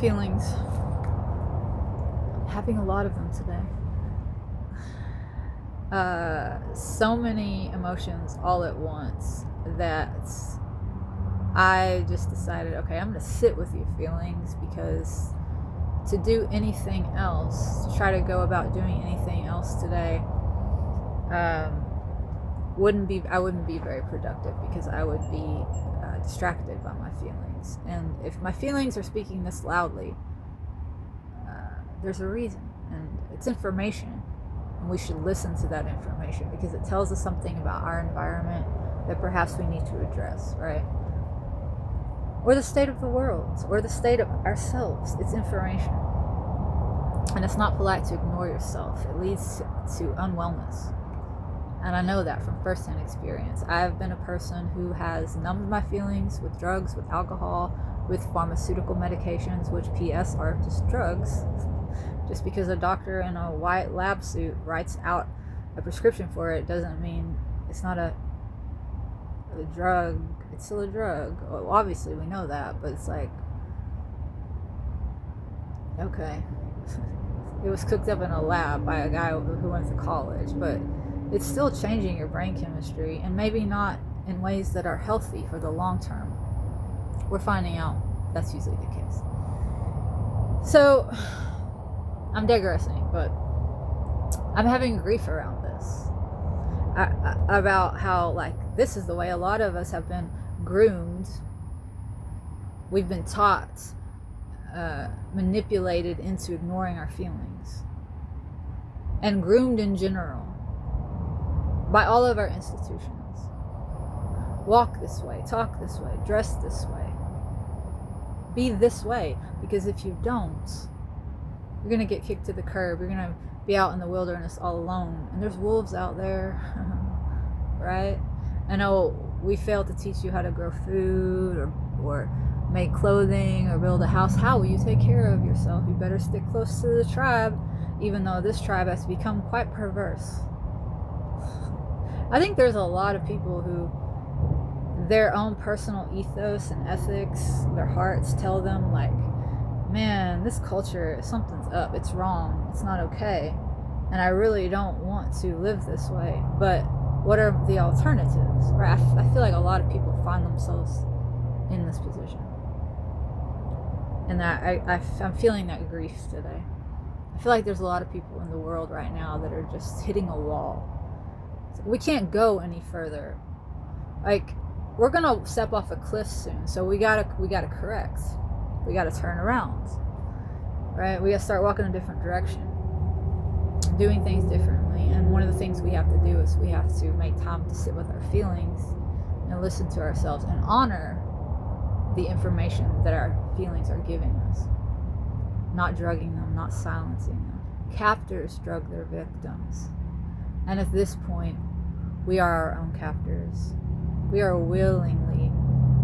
Feelings. Having a lot of them today. So many emotions all at once that I just decided, okay, I'm going to sit with your feelings, because to do anything else, to try to go about doing anything else today, I wouldn't be very productive, because I would be distracted by my feelings. And if my feelings are speaking this loudly, there's a reason, and it's information, and we should listen to that information, because it tells us something about our environment that perhaps we need to address, right? Or the state of the world, or the state of ourselves. It's information. And it's not polite to ignore yourself. It leads to unwellness. And I know that from firsthand experience. I've been a person who has numbed my feelings with drugs, with alcohol, with pharmaceutical medications, which PS are just drugs. Just because a doctor in a white lab suit writes out a prescription for it doesn't mean it's not a drug. It's still a drug. Well, obviously we know that, but it's like, okay. It was cooked up in a lab by a guy who went to college, but it's still changing your brain chemistry, and maybe not in ways that are healthy for the long term. We're finding out that's usually the case. So, I'm digressing, but I'm having grief around this. About how, like, this is the way a lot of us have been groomed. We've been taught, manipulated into ignoring our feelings. And groomed in general by all of our institutions. Walk this way, talk this way, dress this way, be this way, because if you don't, you're going to get kicked to the curb. You're going to be out in the wilderness all alone, and there's wolves out there. Right? I know we failed to teach you how to grow food, or make clothing, or build a house. How will you take care of yourself? You better stick close to the tribe, even though this tribe has become quite perverse. I think there's a lot of people who their own personal ethos and ethics, their hearts tell them, like, man, this culture, something's up, it's wrong, it's not okay, and I really don't want to live this way. But what are the alternatives? Right? I feel like a lot of people find themselves in this position, and that I'm feeling that grief today. I feel like there's a lot of people in the world right now that are just hitting a wall. We can't go any further. Like, we're gonna step off a cliff soon, so we gotta correct. We gotta turn around, right? We gotta start walking a different direction, doing things differently. And one of the things we have to do is we have to make time to sit with our feelings and listen to ourselves and honor the information that our feelings are giving us, not drugging them, not silencing them. Captors drug their victims, and at this point, we are our own captors. We are willingly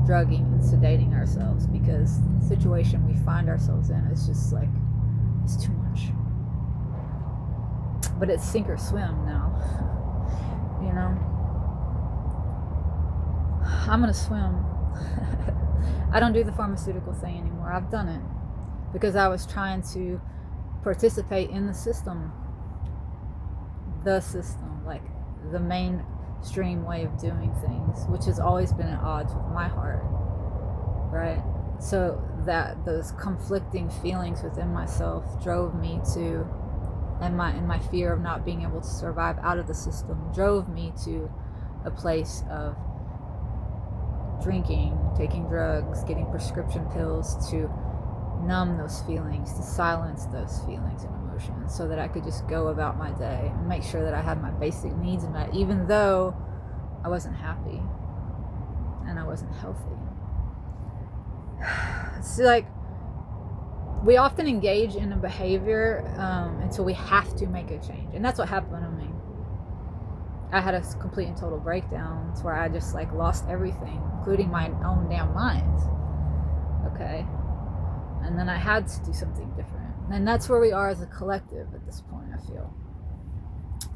drugging and sedating ourselves, because the situation we find ourselves in is just like, it's too much. But it's sink or swim now. You know? I'm gonna swim. I don't do the pharmaceutical thing anymore. I've done it because I was trying to participate in the system, like the mainstream way of doing things, which has always been at odds with my heart, right? So that those conflicting feelings within myself drove me to, and my fear of not being able to survive out of the system drove me to a place of drinking, taking drugs, getting prescription pills to numb those feelings, to silence those feelings and emotions, so that I could just go about my day and make sure that I had my basic needs met, even though I wasn't happy and I wasn't healthy. It's like, we often engage in a behavior until we have to make a change, and that's what happened to me. I had a complete and total breakdown where I just like lost everything, including my own damn mind. Okay. And then I had to do something different. And that's where we are as a collective at this point, I feel.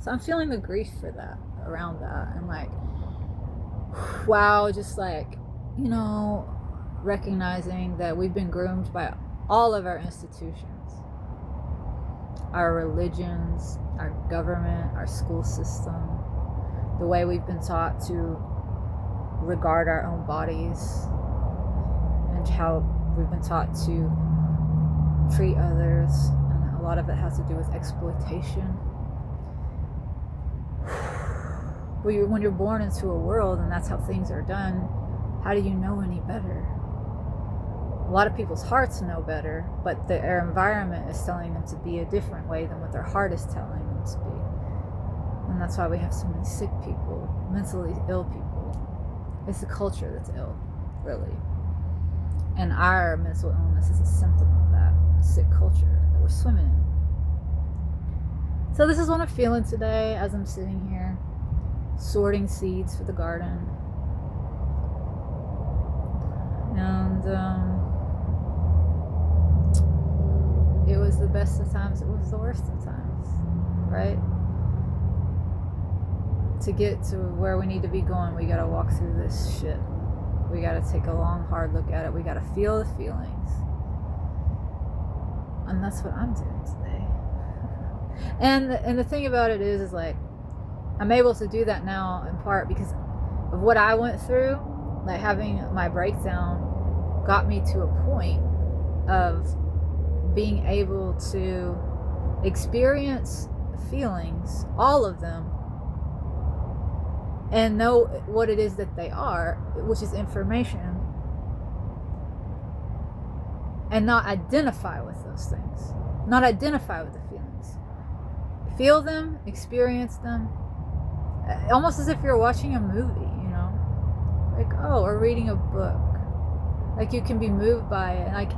So I'm feeling the grief for that, around that. And like, wow, just like, recognizing that we've been groomed by all of our institutions, our religions, our government, our school system, the way we've been taught to regard our own bodies, and how we've been taught to treat others, and a lot of it has to do with exploitation. When you're born into a world and that's how things are done, how do you know any better? A lot of people's hearts know better, but their environment is telling them to be a different way than what their heart is telling them to be. And that's why we have so many sick people, mentally ill people. It's the culture that's ill, really. And our mental illness is a symptom of that sick culture that we're swimming in. So this is what I'm feeling today as I'm sitting here sorting seeds for the garden. And it was the best of times, it was the worst of times, right? To get to where we need to be going, we gotta walk through this shit. We gotta take a long, hard look at it. We gotta feel the feelings. And that's what I'm doing today. And the thing about it is like, I'm able to do that now in part because of what I went through. Like having my breakdown got me to a point of being able to experience feelings, all of them, and know what it is that they are, which is information, and not identify with those things, not identify with the feelings. Feel them, experience them, almost as if you're watching a movie, you know, like, oh, or reading a book. Like you can be moved by it, like,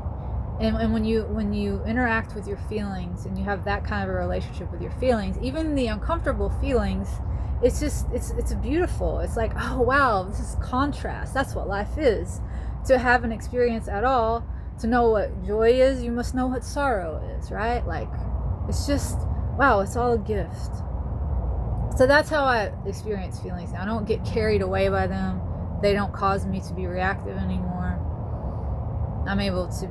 and when you interact with your feelings and you have that kind of a relationship with your feelings, even the uncomfortable feelings, it's just it's beautiful. It's like, oh wow, this is contrast. That's what life is. To have an experience at all, to know what joy is, you must know what sorrow is, right? Like, it's just, wow, it's all a gift. So that's how I experience feelings now. I don't get carried away by them. They don't cause me to be reactive anymore. I'm able to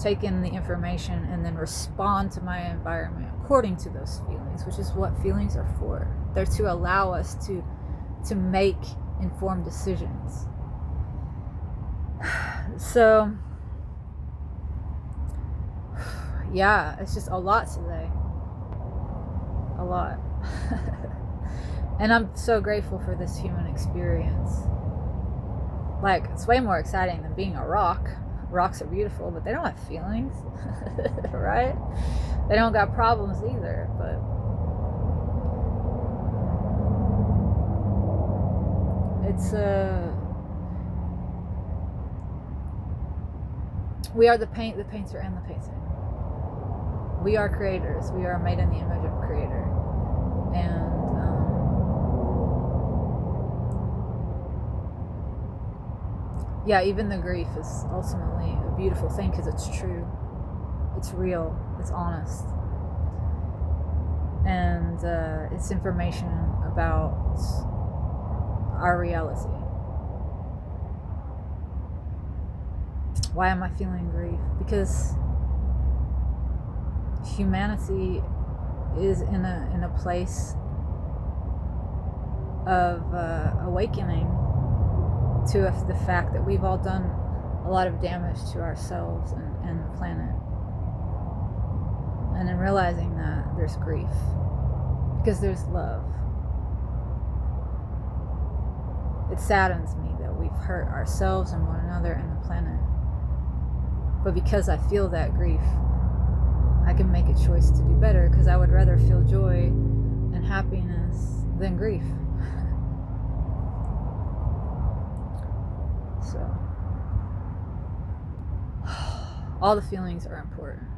take in the information and then respond to my environment according to those feelings, which is what feelings are for. They're to allow us to make informed decisions. So, yeah, it's just a lot today. A lot. And I'm so grateful for this human experience. Like, it's way more exciting than being a rock. Rocks are beautiful, but they don't have feelings, right? They don't got problems either, but it's we are the painter and the painting. We are creators. We are made in the image of a creator. And yeah, even the grief is ultimately a beautiful thing because it's true. It's real. It's honest. And it's information about our reality. Why am I feeling grief? Because humanity is in a place of awakening to the fact that we've all done a lot of damage to ourselves and the planet. And in realizing that, there's grief. Because there's love. It saddens me that we've hurt ourselves and one another and the planet. But because I feel that grief, I can make a choice to do better, because I would rather feel joy and happiness than grief. So, all the feelings are important.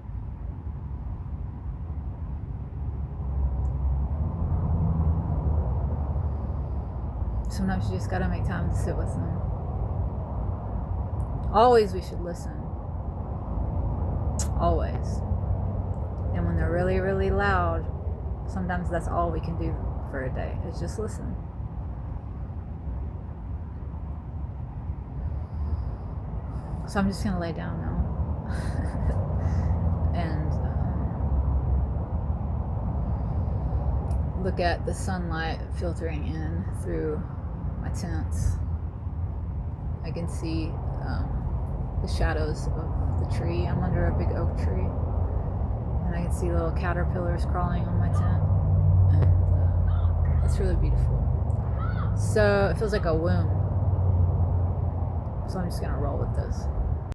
Sometimes you just gotta make time to sit with them. Always we should listen. Always. And when they're really, really loud, sometimes that's all we can do for a day, is just listen. So I'm just gonna lay down now. look at the sunlight filtering in through my tents. I can see the shadows of the tree. I'm under a big oak tree, and I can see little caterpillars crawling on my tent, and it's really beautiful. So it feels like a womb. So I'm just gonna roll with this.